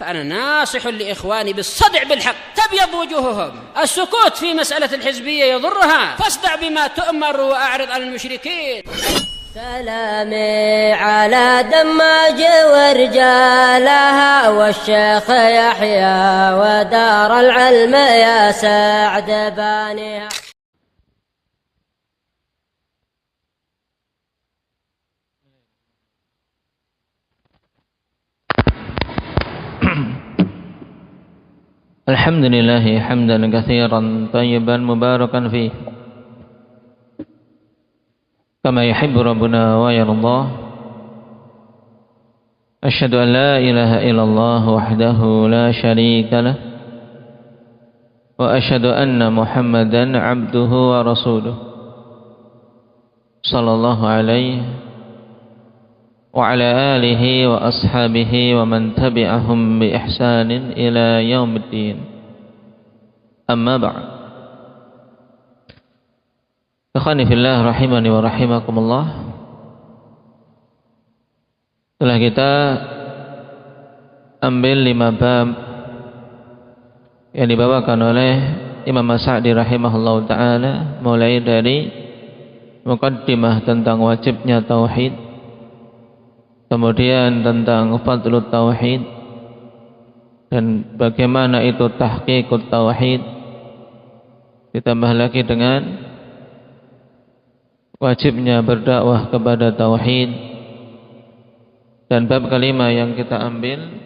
فأنا ناصح لإخواني بالصدع بالحق تبيض وجوههم. السكوت في مسألة الحزبية يضرها، فاصدع بما تؤمر وأعرض عن المشركين. سلامي على دماج ورجالها والشيخ يحيى ودار العلم يا سعد بانيها. الحمد لله حمدا كثيرا طيبا مباركا فيه كما يحب ربنا ويرضاه. أشهد أن لا إله إلا الله وحده لا شريك له وأشهد أن محمدا عبده ورسوله صلى الله عليه وعلى آله وأصحابه ومن تبعهم بإحسان إلى يوم الدين. أما بعد، ikhwani fillah rahimani wa rahimakumullah. Setelah kita ambil 5 bab yang dibawakan oleh Imam As-Sa'di rahimahullah ta'ala, mulai dari muqaddimah tentang wajibnya tauhid, kemudian tentang fadlut tauhid dan bagaimana itu tahqiqut tauhid, ditambah lagi dengan wajibnya berdakwah kepada tauhid, dan bab kelima yang kita ambil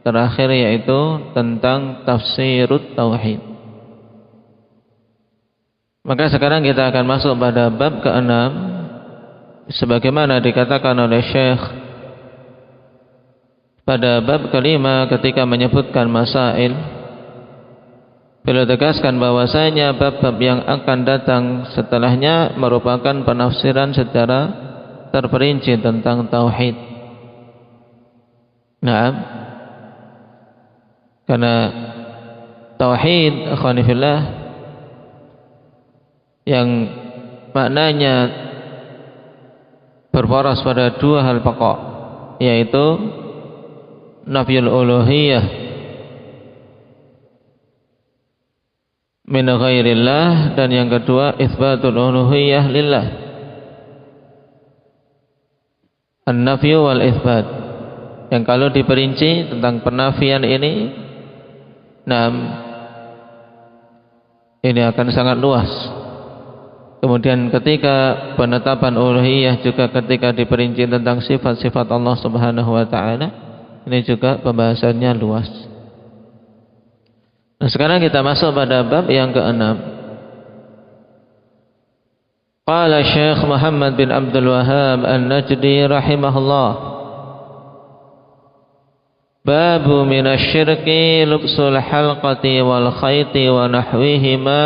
terakhir yaitu tentang tafsirut tauhid. Maka sekarang kita akan masuk pada bab ke-6 sebagaimana dikatakan oleh Syekh pada bab kelima ketika menyebutkan masail. Beliau tegaskan bahwasanya bab-bab yang akan datang setelahnya merupakan penafsiran secara terperinci tentang tauhid. Naam, karena tauhid akhwani fillah yang maknanya berporos pada 2 hal pokok, yaitu nafyul uluhiyah min ghairillah, dan yang kedua itsbatul uluhiyah lillah, an-nafyu wal itsbat. Yang kalau diperinci tentang penafian ini, ini akan sangat luas. Kemudian ketika penetapan uluhiyah juga ketika diperinci tentang sifat-sifat Allah Subhanahu wa taala, ini juga pembahasannya luas. Nah, sekarang kita masuk pada bab yang ke-6. Qala Syekh Muhammad bin Abdul Wahhab An-Najdi rahimahullah, babu minasyirki lubsul halqati wal khayti wa nahwihima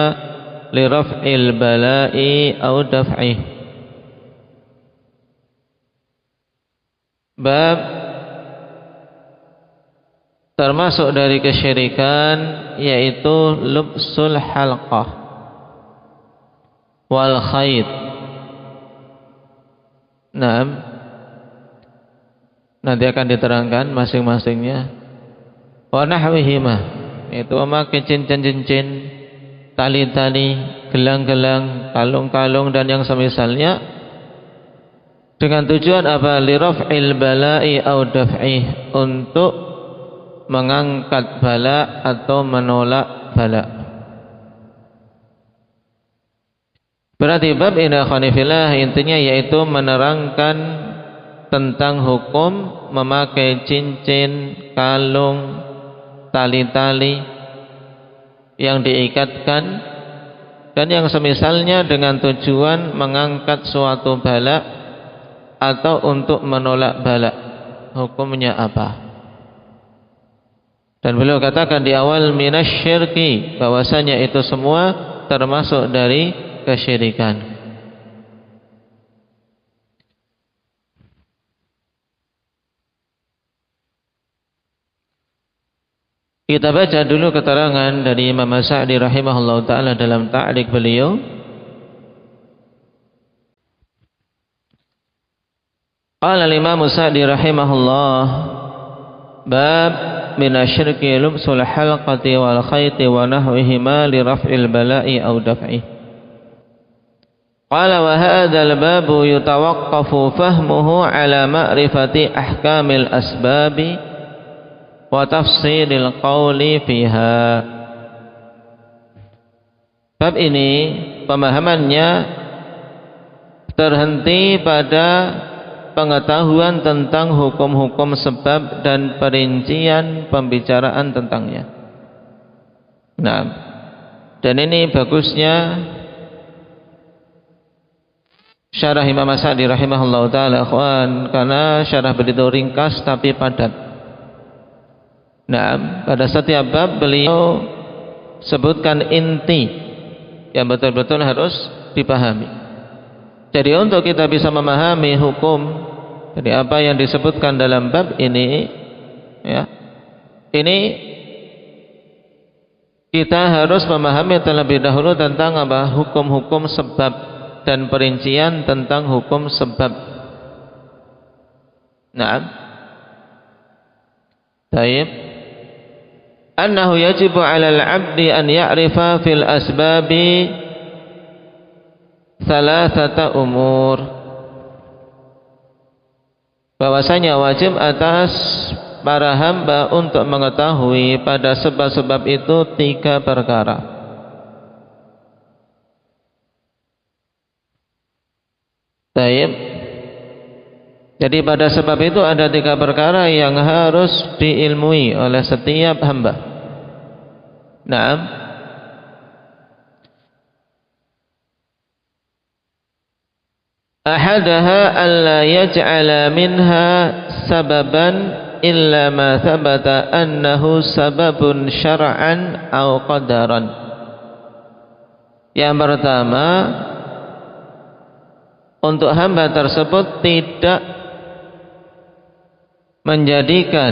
li raf'il bala'i aw daf'ih. Bab termasuk dari kesyirikan yaitu lubsul halqah wal khayt. Nanti akan diterangkan masing-masingnya. Wa nahwihima, itu memakai cincin-cincin, tali-tali, gelang-gelang, kalung-kalung dan yang semisalnya, dengan tujuan apa? Li raf'il bala'i au daf'ih, untuk mengangkat bala atau menolak bala. Berarti bab ini akhwanifillah intinya yaitu menerangkan tentang hukum memakai cincin, kalung, tali-tali yang diikatkan dan yang semisalnya dengan tujuan mengangkat suatu bala atau untuk menolak bala. Hukumnya apa? Dan beliau katakan di awal minasyirki, bahwasanya itu semua termasuk dari kesyirikan. Kita baca dulu keterangan dari Imam As-Sa'di rahimahullah ta'ala dalam ta'liq beliau. Qala al-Imam As-Sa'di rahimahullah, bab minasyirki lubsul halqati wal khayti wa nahwihima li raf'il bala'i aw daf'i. Qala wa hadzal babu yutawaqqafu fahmuhu ala ma'rifati ahkamil asbabi wa tafsilil qawli fiha. Bab ini pemahamannya terhenti pada pengetahuan tentang hukum-hukum sebab dan perincian pembicaraan tentangnya. Nah, dan ini bagusnya syarah Imam As-Sa'di rahimahullah ta'ala, ikhwan, karena syarah begitu ringkas tapi padat. Nah, pada setiap bab beliau sebutkan inti yang betul-betul harus dipahami. Jadi untuk kita bisa memahami hukum dari apa yang disebutkan dalam bab ini, ya, ini kita harus memahami terlebih dahulu tentang apa? Hukum-hukum sebab dan perincian tentang hukum sebab. Naam. Baik. Annahu yajibu 'alal 'abdi an ya'rifa fil asbabi salasata umur, bahwasanya wajib atas para hamba untuk mengetahui pada sebab-sebab itu 3 perkara. Baik. Jadi pada sebab itu ada 3 perkara yang harus diilmui oleh setiap hamba. Naam. Ahadaha alla yaj'ala minha sababan illa ma thabata annahu sababun syar'an aw qadaran. Yang pertama, untuk hamba tersebut tidak menjadikan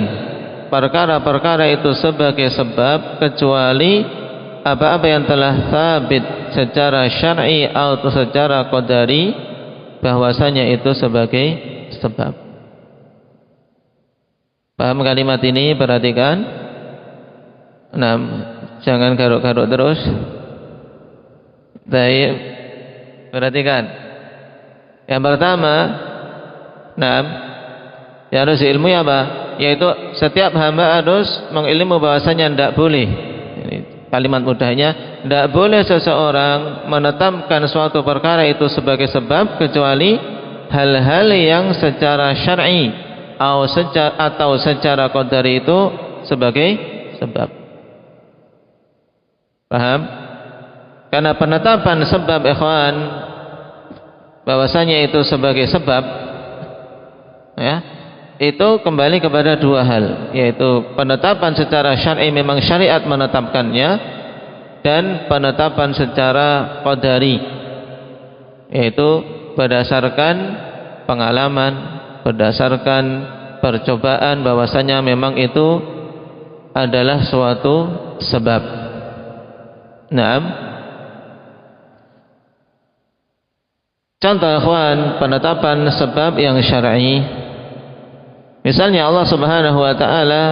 perkara-perkara itu sebagai sebab kecuali apa-apa yang telah sabit secara syar'i atau secara qadari bahwasanya itu sebagai sebab. Paham kalimat ini? Perhatikan. Nah, jangan garuk-garuk terus. Baik. Perhatikan. Yang pertama, yang harus diilmui apa? Yaitu setiap hamba harus mengilmu bahwasanya tidak boleh. Ini kalimat mudahnya, tidak boleh seseorang menetapkan suatu perkara itu sebagai sebab kecuali hal-hal yang secara syar'i atau secara qadari itu sebagai sebab. Paham? Karena penetapan sebab, ikhwan, bahwasanya itu sebagai sebab, ya, itu kembali kepada 2 hal, yaitu penetapan secara syar'i, memang syariat menetapkannya, dan penetapan secara qadari, yaitu berdasarkan pengalaman, berdasarkan percobaan, bahwasanya memang itu adalah suatu sebab. Naam. Contoh, ikhwan, penetapan sebab yang syar'i. Misalnya Allah Subhanahu wa taala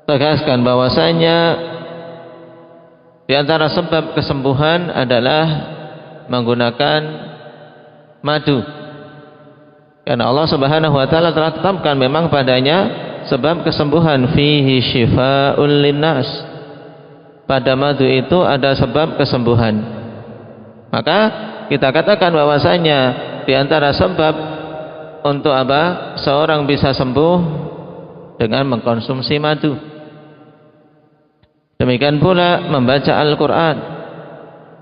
tegaskan bahwasanya di antara sebab kesembuhan adalah menggunakan madu. Karena Allah Subhanahu wa taala telah tetapkan memang padanya sebab kesembuhan, fihi syifaa'un linnas. Pada madu itu ada sebab kesembuhan. Maka kita katakan bahwasanya di antara sebab untuk apa? Seorang bisa sembuh dengan mengkonsumsi madu. Demikian pula membaca Al-Quran,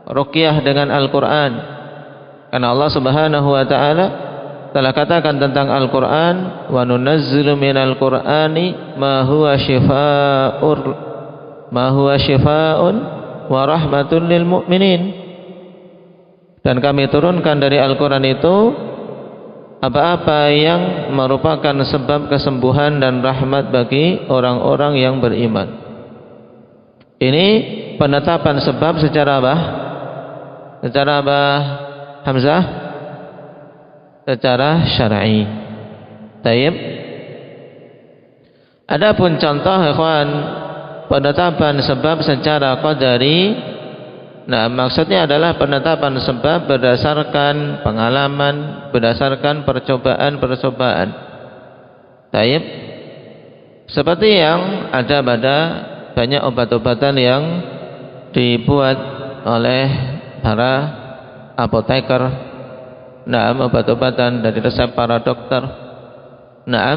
ruqyah dengan Al-Quran. Karena Allah Subhanahu wa ta'ala telah katakan tentang Al-Quran, wa nunazzilu minal Qur'ani ma huwa syifaa'un wa rahmatun lil mu'minin. Dan kami turunkan dari Al-Quran itu apa-apa yang merupakan sebab kesembuhan dan rahmat bagi orang-orang yang beriman. Ini penetapan sebab secara apa? Secara apa, Hamzah? Secara syar'i. Taib. Adapun contoh ikhwan penetapan sebab secara qadari, nah maksudnya adalah penetapan sebab berdasarkan pengalaman, berdasarkan percobaan-percobaan. Taib, seperti yang ada pada banyak obat-obatan yang dibuat oleh para apoteker, nah obat-obatan dari resep para dokter. Nah,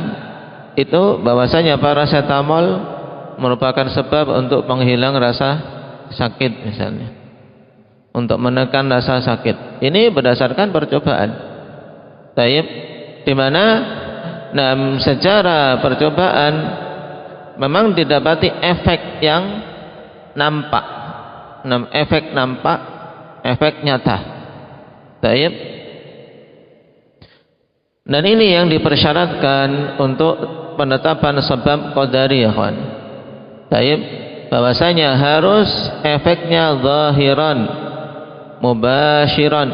itu bahwasanya paracetamol merupakan sebab untuk menghilang rasa sakit misalnya, untuk menekan rasa sakit. Ini berdasarkan percobaan. Taib, di mana secara percobaan memang didapati efek yang nampak, efek nyata. Taib. Dan ini yang dipersyaratkan untuk penetapan sebab qadari ya kawan. Taib, bahwasanya harus efeknya zahiran, mubasyiran,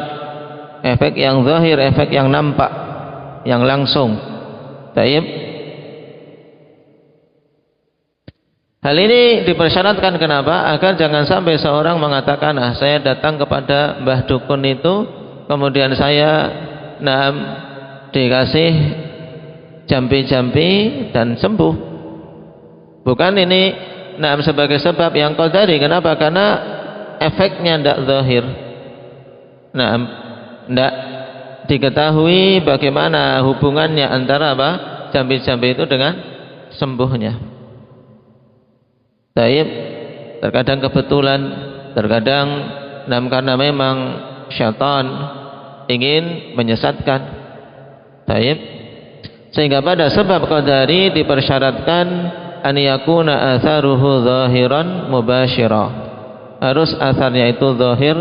efek yang zahir, efek yang nampak, yang langsung. Taib. Hal ini dipersyaratkan kenapa? Agar jangan sampai seorang mengatakan, saya datang kepada Mbah Dukun itu, kemudian saya dikasih jampi-jampi dan sembuh. Bukan ini sebagai sebab yang qadari. Kenapa? Karena efeknya tidak zahir. Tidak diketahui bagaimana hubungannya antara jampi-jampi itu dengan sembuhnya. Taib, terkadang kebetulan, terkadang karena memang syaitan ingin menyesatkan. Taib, sehingga pada sebab qadari dipersyaratkan an yakuna atharuhu zahiran mubasyira. Harus asarnya itu zahir,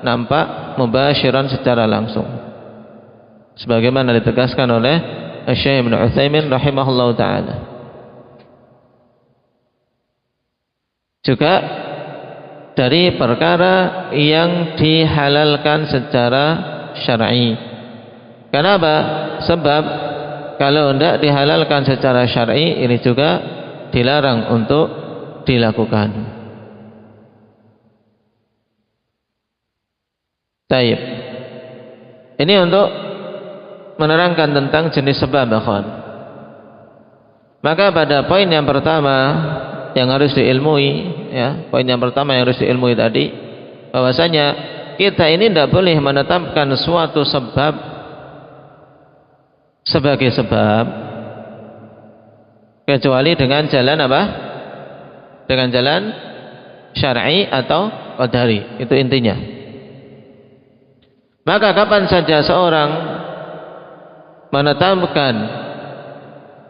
nampak, mubasyiran secara langsung. Sebagaimana ditegaskan oleh Syekh Ibnu Utsaimin rahimahullahu taala. Juga dari perkara yang dihalalkan secara syar'i. Kenapa? Sebab kalau tidak dihalalkan secara syar'i, ini juga dilarang untuk dilakukan. Taib. Ini untuk menerangkan tentang jenis sebab, akhwan. Maka pada poin yang pertama yang harus diilmui, ya, poin yang pertama yang harus diilmui tadi, bahwasanya kita ini tidak boleh menetapkan suatu sebab sebagai sebab kecuali dengan jalan apa? Dengan jalan syar'i atau qadari. Itu intinya. Maka kapan saja seorang menetapkan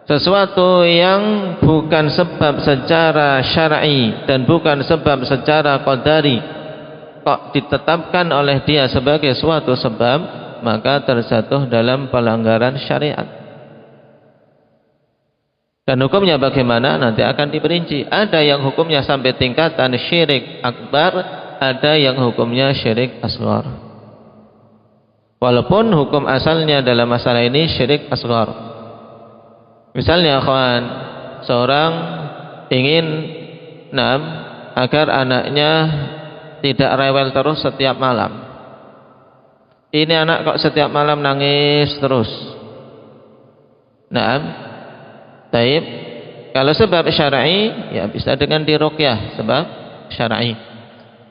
sesuatu yang bukan sebab secara syar'i dan bukan sebab secara qadari, kok ditetapkan oleh dia sebagai suatu sebab, maka terjatuh dalam pelanggaran syariat. Dan hukumnya bagaimana? Nanti akan diperinci. Ada yang hukumnya sampai tingkatan syirik akbar, ada yang hukumnya syirik asghar. Walaupun hukum asalnya dalam masalah ini syirik asghar. Misalnya kawan, seorang ingin agar anaknya tidak rewel terus setiap malam. Ini anak kok setiap malam nangis terus. Taib. Kalau sebab syar'i, ya bisa dengan diruqyah, sebab syar'i.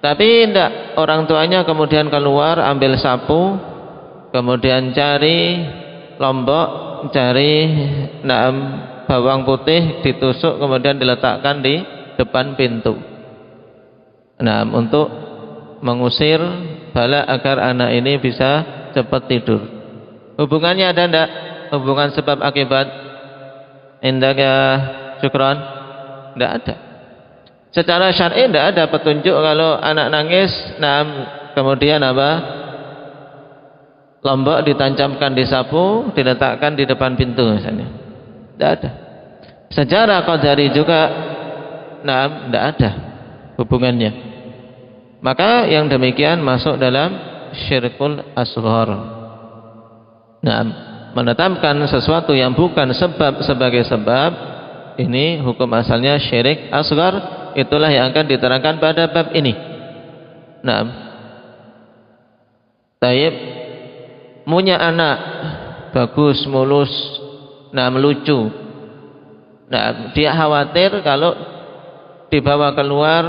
Tapi tidak, orang tuanya kemudian keluar ambil sapu, kemudian cari lombok, cari bawang putih, ditusuk kemudian diletakkan di depan pintu. Untuk mengusir bala agar anak ini bisa cepat tidur. Hubungannya ada tidak? Hubungan sebab akibat? Indaka syukran? Tidak ada. Secara syar'i tidak ada petunjuk kalau anak nangis, kemudian apa? Lombok ditancapkan di sapu, diletakkan di depan pintu misalnya. Tidak ada. Secara qadari juga, tidak ada hubungannya. Maka yang demikian masuk dalam syirkul asghar. menetapkan sesuatu yang bukan sebab sebagai sebab, ini hukum asalnya syirik asghar. Itulah yang akan diterangkan pada bab ini. Naam. Taib, punya anak bagus, mulus, lucu. Nah, dia khawatir kalau dibawa keluar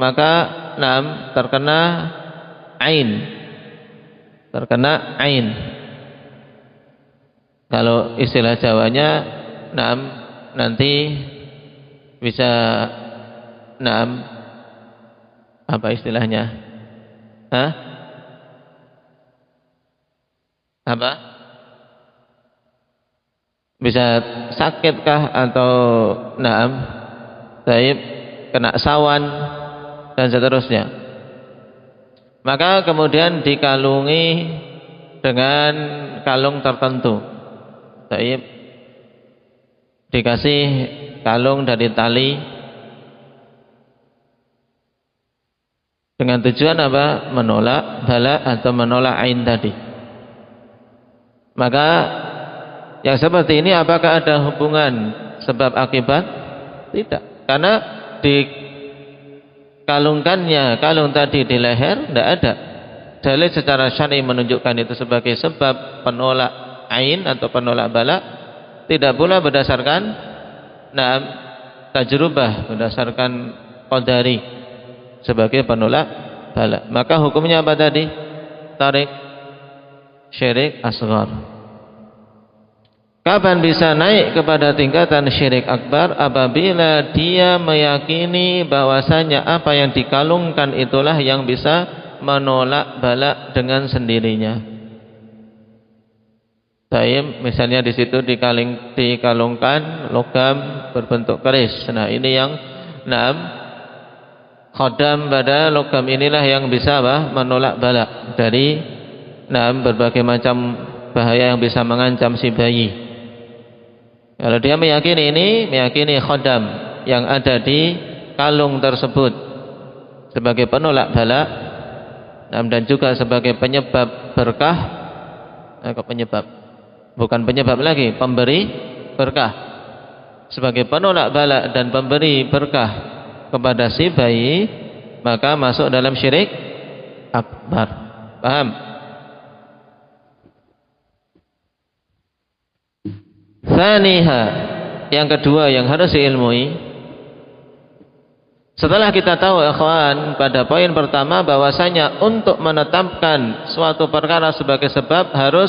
maka terkena ain. Kalau istilah Jawanya, nanti bisa apa istilahnya? Apa? Bisa sakitkah atau taib, kena sawan dan seterusnya. Maka kemudian dikalungi dengan kalung tertentu. Taib, dikasih kalung dari tali dengan tujuan apa? Menolak bala atau menolak ain tadi. Maka yang seperti ini apakah ada hubungan sebab akibat? Tidak. Karena dikalungkannya kalung tadi di leher, tidak ada dalil secara syar'i menunjukkan itu sebagai sebab penolak ain atau penolak bala. Tidak pula berdasarkan tajrubah, berdasarkan qadari sebagai penolak bala. Maka hukumnya apa tadi? Tarik syirik asghar. Kapan bisa naik kepada tingkatan syirik akbar? Apabila dia meyakini bahwasanya apa yang dikalungkan itulah yang bisa menolak bala dengan sendirinya. Taib, misalnya di situ dikalungkan logam berbentuk keris. Nah, ini yang khodam pada logam inilah yang bisa menolak bala dari berbagai macam bahaya yang bisa mengancam si bayi. Kalau dia meyakini khodam yang ada di kalung tersebut sebagai penolak bala dan juga sebagai penyebab berkah, bukan penyebab lagi, pemberi berkah, sebagai penolak bala dan pemberi berkah kepada si bayi, maka masuk dalam syirik akbar. Paham? Tsaniha, yang kedua yang harus diilmui, setelah kita tahu ikhwan pada poin pertama bahwasanya untuk menetapkan suatu perkara sebagai sebab harus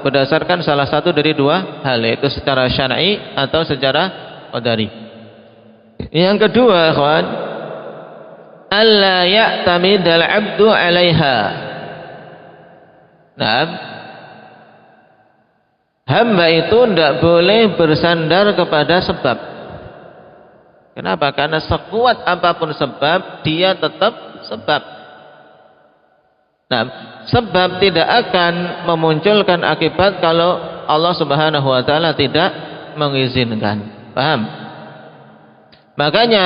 berdasarkan salah satu dari dua hal, yaitu secara syar'i atau secara qadari. Yang kedua ikhwan, alla ya'tamidal 'abdu 'alaiha. Hamba itu tidak boleh bersandar kepada sebab. Kenapa? Karena sekuat apapun sebab, dia tetap sebab. Sebab tidak akan memunculkan akibat kalau Allah Subhanahu wa taala tidak mengizinkan. Paham? Makanya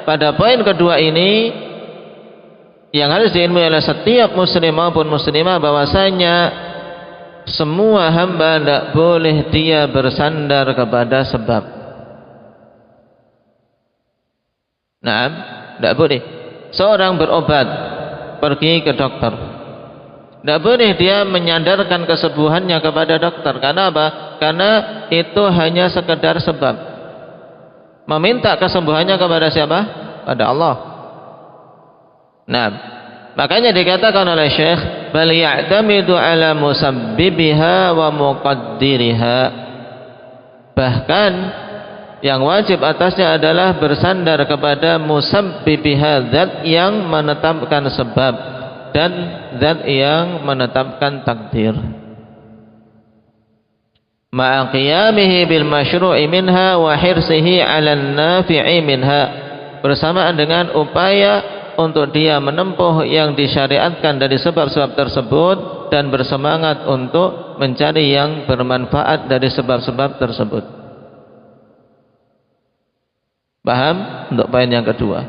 pada poin kedua ini yang harus diilmui oleh setiap muslim maupun muslimah bahwasanya semua hamba tidak boleh dia bersandar kepada sebab. Tidak boleh. Seorang berobat, pergi ke dokter, tidak boleh dia menyandarkan kesembuhannya kepada dokter. Karena apa? Karena itu hanya sekedar sebab. Meminta kesembuhannya kepada siapa? Pada Allah. Makanya dikatakan oleh Syekh, bal ya'tamidu ala musabbibiha wa muqaddiriha. Bahkan yang wajib atasnya adalah bersandar kepada musabbibiha, zat yang menetapkan sebab dan zat yang menetapkan takdir. Ma'a qiyamihi bil masyru'i minha wa hirsihi 'alan nafi'i minha. Bersamaan dengan upaya untuk dia menempuh yang disyariatkan dari sebab-sebab tersebut dan bersemangat untuk mencari yang bermanfaat dari sebab-sebab tersebut. Paham? Untuk poin yang kedua.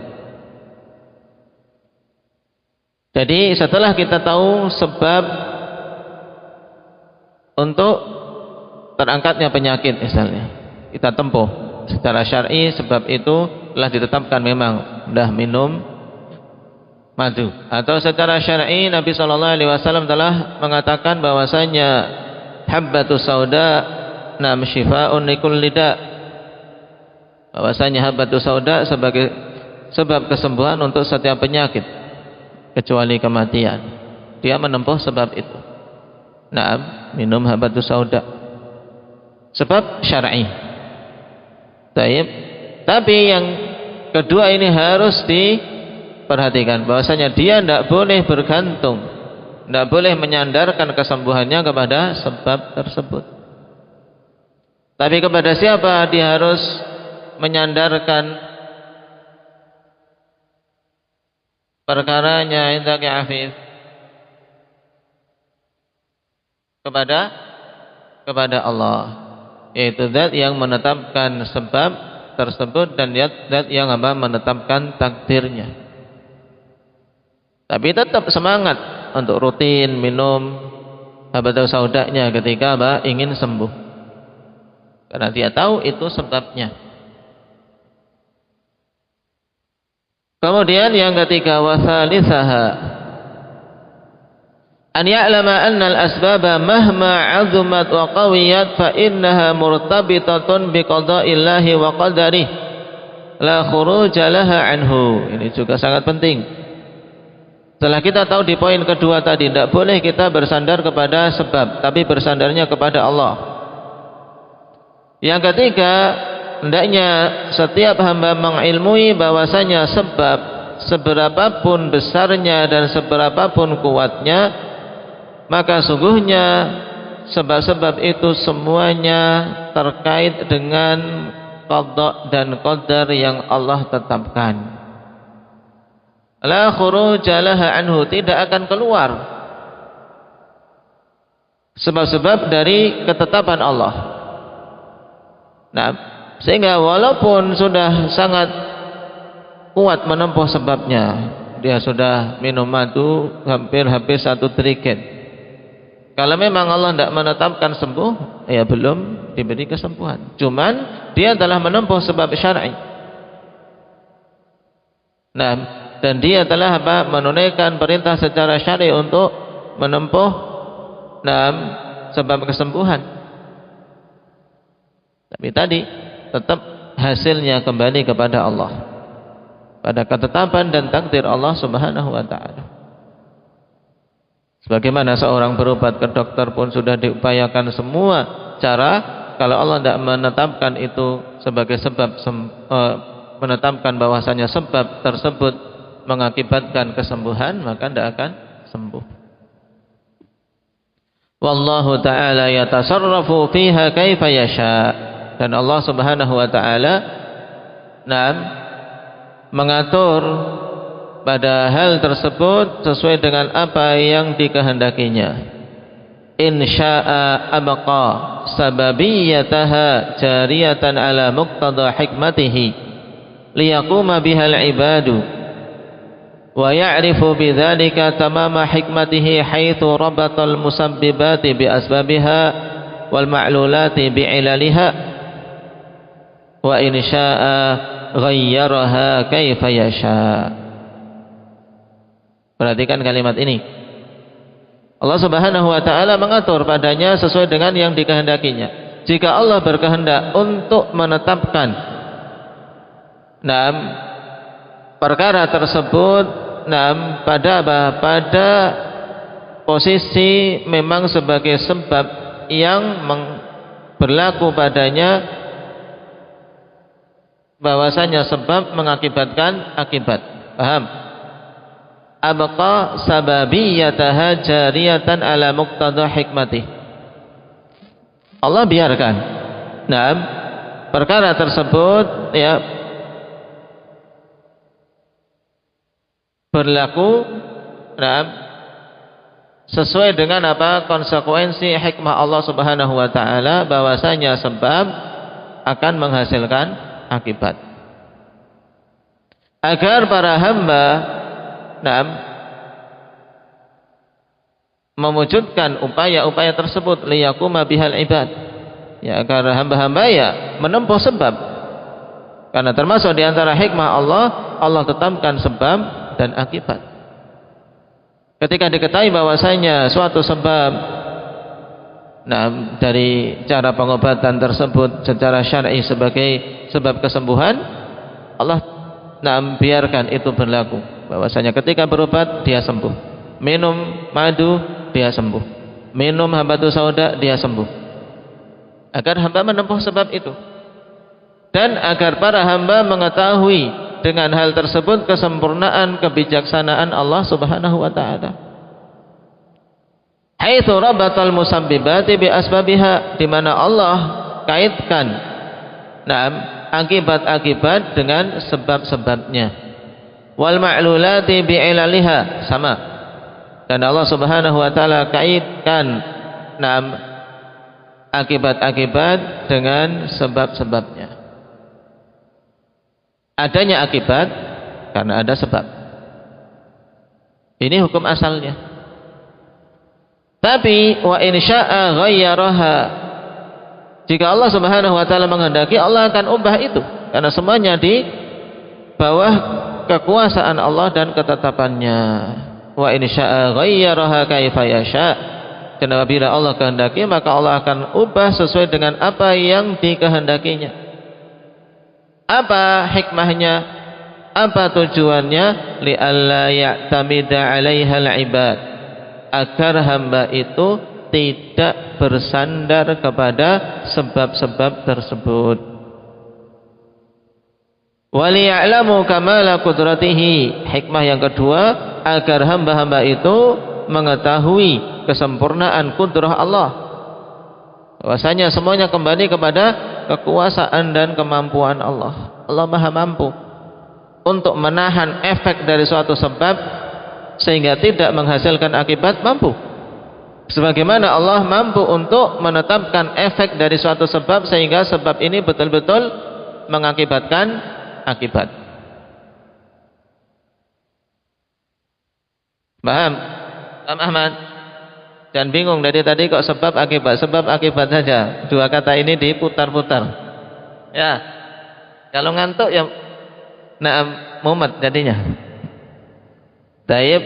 Jadi setelah kita tahu sebab untuk terangkatnya penyakit misalnya. Kita tempuh secara syar'i, sebab itu telah ditetapkan memang sudah minum madu. Atau secara syar'i Nabi sallallahu alaihi wasallam telah mengatakan bahwasanya habbatus sauda nam syifaa'un likulli da'. Bahwasanya habbatus sauda sebagai sebab kesembuhan untuk setiap penyakit kecuali kematian. Dia menempuh sebab itu. Naam, minum habbatus sauda. Sebab syar'i. Baik. Tapi yang kedua ini harus diperhatikan bahwasanya dia tidak boleh bergantung, tidak boleh menyandarkan kesembuhannya kepada sebab tersebut. Tapi kepada siapa dia harus menyandarkan perkaranya? Indak ya Afif. Kepada Allah, yaitu zat yang menetapkan sebab tersebut dan zat yang menetapkan takdirnya. Tapi tetap semangat untuk rutin minum habbatus saudanya ketika ingin sembuh, karena dia tahu itu sebabnya. Kemudian yang ketiga, wasalisaha an ya'lama anna al-asbaba mahma 'azumat wa qawiyat fa innaha murtabitatun biqada'illahi wa qadarih la khuruja laha anhu. Ini juga sangat penting. Setelah kita tahu di poin kedua tadi, tidak boleh kita bersandar kepada sebab, tapi bersandarnya kepada Allah. Yang ketiga, hendaknya setiap hamba mengilmui bahwasanya sebab seberapapun besarnya dan seberapapun kuatnya, maka sungguhnya sebab-sebab itu semuanya terkait dengan qada dan qadar yang Allah tetapkan. La khuruja laha anhu, tidak akan keluar sebab-sebab dari ketetapan Allah. Nah, sehingga walaupun sudah sangat kuat menempuh sebabnya, dia sudah minum madu hampir habis 1 trigen. Kalau memang Allah tidak menetapkan sembuh, ya belum diberi kesembuhan. Cuman dia telah menempuh sebab syar'i. Nah, dan dia telah menunaikan perintah secara syar'i untuk menempuh sebab kesembuhan. Tapi tadi tetap hasilnya kembali kepada Allah, pada ketetapan dan takdir Allah Subhanahu wa taala. Sebagaimana seorang berobat ke dokter pun sudah diupayakan semua cara, kalau Allah tidak menetapkan itu sebagai sebab, menetapkan bahwasanya sebab tersebut mengakibatkan kesembuhan, maka tidak akan sembuh. Wallahu ta'ala yatasarrafu fiha kaifa yasha. Dan Allah Subhanahu wa taala mengatur pada hal tersebut sesuai dengan apa yang dikehendakinya. In syaa abqa sababiyataha jariyatan ala muqtada hikmatihi liyaquma bihal ibadu wa ya'rifu bidzalika tamama hikmatihi haitsu rabatal musabbibati bi asbabiha wal ma'lulati bi ilaliha wa in syaa ghayyaraha kaifa yasha. Perhatikan kalimat ini. Allah Subhanahu wa taala mengatur padanya sesuai dengan yang dikehendakinya. Jika Allah berkehendak untuk menetapkan perkara tersebut pada posisi memang sebagai sebab yang berlaku padanya, bahwasanya sebab mengakibatkan akibat. Paham? Abqa sababiyataha jariyatan ala muqtada hikmatih. Allah biarkan perkara tersebut berlaku sesuai dengan konsekuensi hikmah Allah Subhanahu wa taala, bahwasanya sebab akan menghasilkan akibat. Agar para hamba mewujudkan upaya-upaya tersebut liyaquma bihal ibad, ya agar hamba-hamba ya menempuh sebab. Karena termasuk di antara hikmah Allah tetapkan sebab dan akibat. Ketika diketahui bahwasanya suatu sebab, dari cara pengobatan tersebut secara syar'i sebagai sebab kesembuhan, Allah biarkan itu berlaku. Bahwasanya ketika berobat dia sembuh, minum madu dia sembuh, minum habatus sauda dia sembuh. Agar hamba menempuh sebab itu, dan agar para hamba mengetahui dengan hal tersebut kesempurnaan kebijaksanaan Allah Subhanahu wa taala. Haitsu rabatal musabbibati bi asbabiha, di mana Allah kaitkan akibat-akibat dengan sebab-sebabnya. Wal ma'lulati bi ilaliha, sama. Dan Allah Subhanahu wa taala kaitkan akibat-akibat dengan sebab-sebabnya. Adanya akibat karena ada sebab. Ini hukum asalnya. Tapi wa in syaa ghayyaraha, jika Allah Subhanahu wa taala menghendaki, Allah akan ubah itu, karena semuanya di bawah kekuasaan Allah dan ketetapannya. Wa in syaa ghayyaraha kaifa yasha, dan apabila Allah kehendaki maka Allah akan ubah sesuai dengan apa yang dikehendakinya. Apa hikmahnya? Apa tujuannya? Li'alla ya'tamida 'alaiha al-'ibad, agar hamba itu tidak bersandar kepada sebab-sebab tersebut. Wa liya'lamu kamala qudratihi, hikmah yang kedua, agar hamba-hamba itu mengetahui kesempurnaan kudrah Allah, bahwasanya semuanya kembali kepada kekuasaan dan kemampuan Allah. Allah Maha mampu untuk menahan efek dari suatu sebab sehingga tidak menghasilkan akibat, mampu. Sebagaimana Allah mampu untuk menetapkan efek dari suatu sebab sehingga sebab ini betul-betul mengakibatkan akibat. Paham? Paham Ahmad? Dan bingung dari tadi kok sebab akibat saja. Dua kata ini diputar-putar. Ya. Kalau ngantuk ya mumet jadinya. Taib.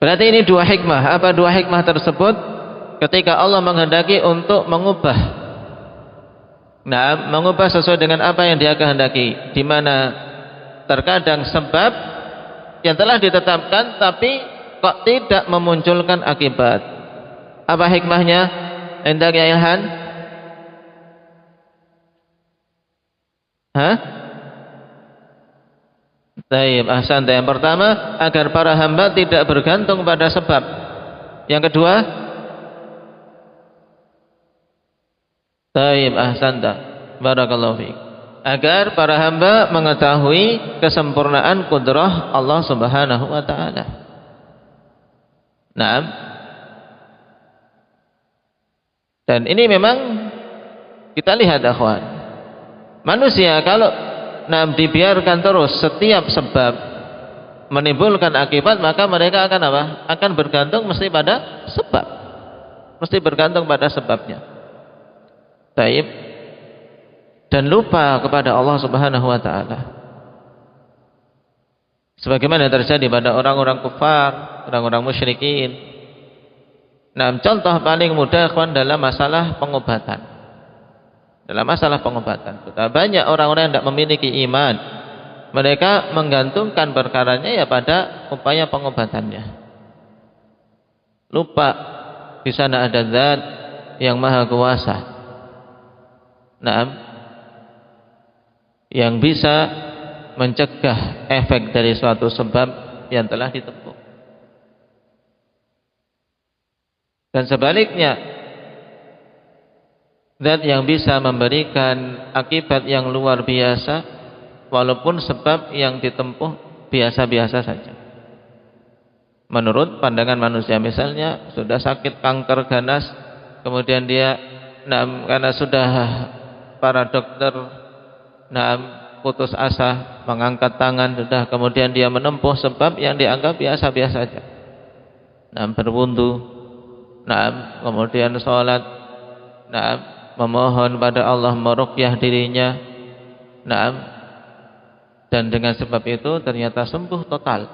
Berarti ini dua hikmah. Apa dua hikmah tersebut? Ketika Allah menghendaki untuk mengubah sesuai dengan apa yang Dia kehendaki, di mana terkadang sebab yang telah ditetapkan tapi kok tidak memunculkan akibat. Apa hikmahnya? Hendak ya Ilhan? Baik, ahsan. Yang pertama, agar para hamba tidak bergantung pada sebab. Yang kedua, baik, ahsan. Barakallahu fiik. Agar para hamba mengetahui kesempurnaan kudrah Allah Subhanahu wa taala. Naam. Dan ini memang kita lihat akhwan, manusia kalau dibiarkan terus setiap sebab menimbulkan akibat, maka mereka akan apa? Akan bergantung mesti pada sebab. Mesti bergantung pada sebabnya. Baik. Dan lupa kepada Allah Subhanahu wa taala. Sebagaimana terjadi pada orang-orang kufar, orang-orang musyrikin. Contoh paling mudah ikhwan dalam masalah pengobatan. Dalam masalah pengobatan, banyak orang-orang yang tidak memiliki iman, mereka menggantungkan perkaranya ya pada upaya pengobatannya. Lupa di sana ada Zat yang Maha Kuasa, yang bisa mencegah efek dari suatu sebab yang telah ditempuh. Dan sebaliknya, Zat yang bisa memberikan akibat yang luar biasa walaupun sebab yang ditempuh biasa-biasa saja. Menurut pandangan manusia, misalnya sudah sakit kanker ganas, kemudian dia karena sudah para dokter putus asa, mengangkat tangan sudah, kemudian dia menempuh sebab yang dianggap biasa-biasa saja. Berwudu, kemudian sholat, memohon pada Allah, meruqyah dirinya, dan dengan sebab itu ternyata sembuh total.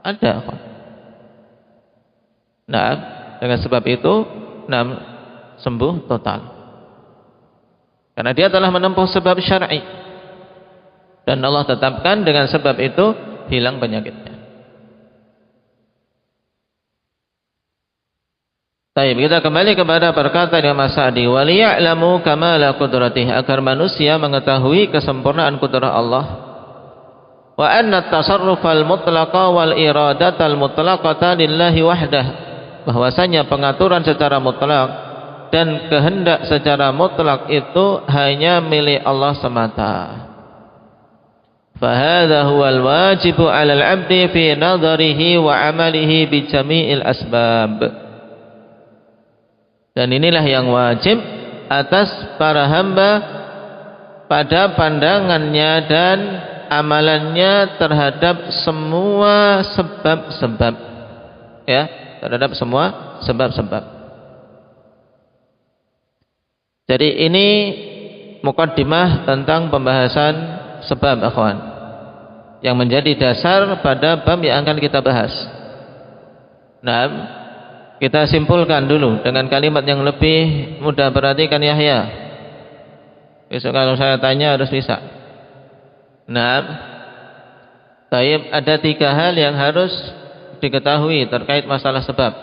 Ada. Dengan sebab itu sembuh total. Karena dia telah menempuh sebab syar'i. Dan Allah tetapkan dengan sebab itu hilang penyakitnya. Baik, kita kembali kepada perkataan Imam Sa'di, wa liya'lamu kamala qudratihi, agar manusia mengetahui kesempurnaan kudrah Allah. Wa anna at-tasarrufal mutlaqa wal iradatal mutlaqata lillahi wahdah, bahwasanya pengaturan secara mutlak dan kehendak secara mutlak itu hanya milik Allah semata. Fa hadha huwal wajibu 'alal 'abdi fi nadharihi wa 'amalihi bi jami'il asbab. Dan inilah yang wajib atas para hamba pada pandangannya dan amalannya terhadap semua sebab-sebab, ya, terhadap semua sebab-sebab. Jadi ini mukaddimah tentang pembahasan sebab, akhwan, yang menjadi dasar pada bab yang akan kita bahas. Kita simpulkan dulu dengan kalimat yang lebih mudah. Perhatikan Yahya, besok kalau saya tanya harus bisa. Baik, ada 3 hal yang harus diketahui terkait masalah sebab.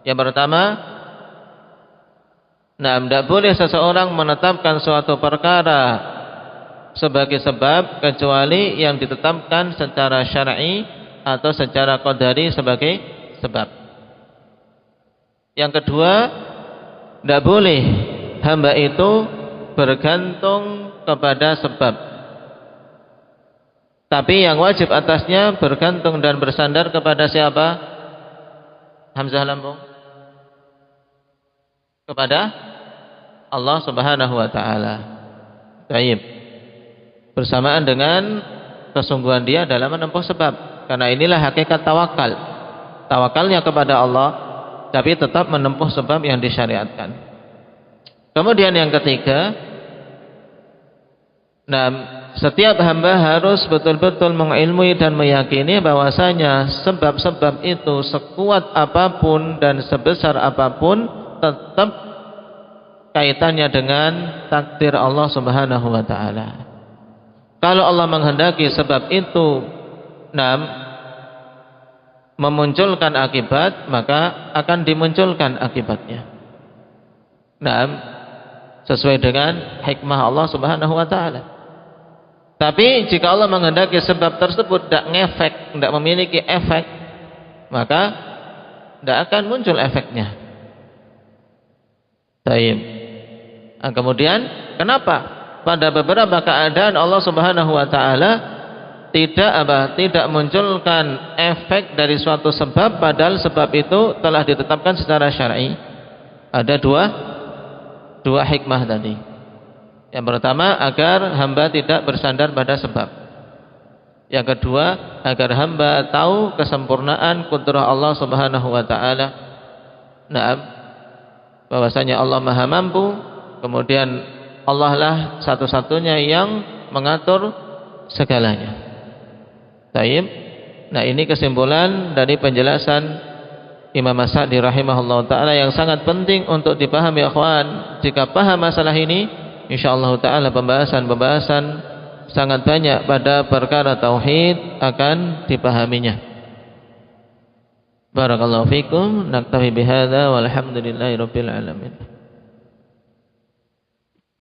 Yang pertama, tidak boleh seseorang menetapkan suatu perkara sebagai sebab kecuali yang ditetapkan secara syar'i atau secara qadari sebagai sebab. Yang kedua, tidak boleh hamba itu bergantung kepada sebab, tapi yang wajib atasnya bergantung dan bersandar kepada siapa? Hamzah lambung. Kepada Allah Subhanahu wa taala. Baik. Bersamaan dengan kesungguhan dia dalam menempuh sebab. Karena inilah hakikat tawakal. Tawakalnya kepada Allah, tapi tetap menempuh sebab yang disyariatkan. Kemudian yang ketiga, setiap hamba harus betul-betul mengilmui dan meyakini bahwasanya sebab-sebab itu sekuat apapun dan sebesar apapun tetap kaitannya dengan takdir Allah Subhanahu wa taala. Kalau Allah menghendaki sebab itu memunculkan akibat, maka akan dimunculkan akibatnya. Sesuai dengan hikmah Allah Subhanahu wa taala. Tapi jika Allah menghendaki sebab tersebut tidak ngefek, tidak memiliki efek, maka tidak akan muncul efeknya. Baik. Kemudian kenapa pada beberapa keadaan Allah Subhanahu wa taala tidak munculkan efek dari suatu sebab, padahal sebab itu telah ditetapkan secara syar'i? Ada dua hikmah tadi. Yang pertama, agar hamba tidak bersandar pada sebab. Yang kedua, agar hamba tahu kesempurnaan kudrah Allah Subhanahu wa taala. Bahwasanya Allah Maha mampu, kemudian Allah lah satu-satunya yang mengatur segalanya. Taib. Ini kesimpulan dari penjelasan Imam Sa'di rahimahullah ta'ala yang sangat penting untuk dipahami, akhwan. Jika paham masalah ini, insyaallah ta'ala pembahasan sangat banyak pada perkara tauhid akan dipahaminya. Barakallahu fikum. Naktafi bihadza walhamdulillahi rabbil alamin.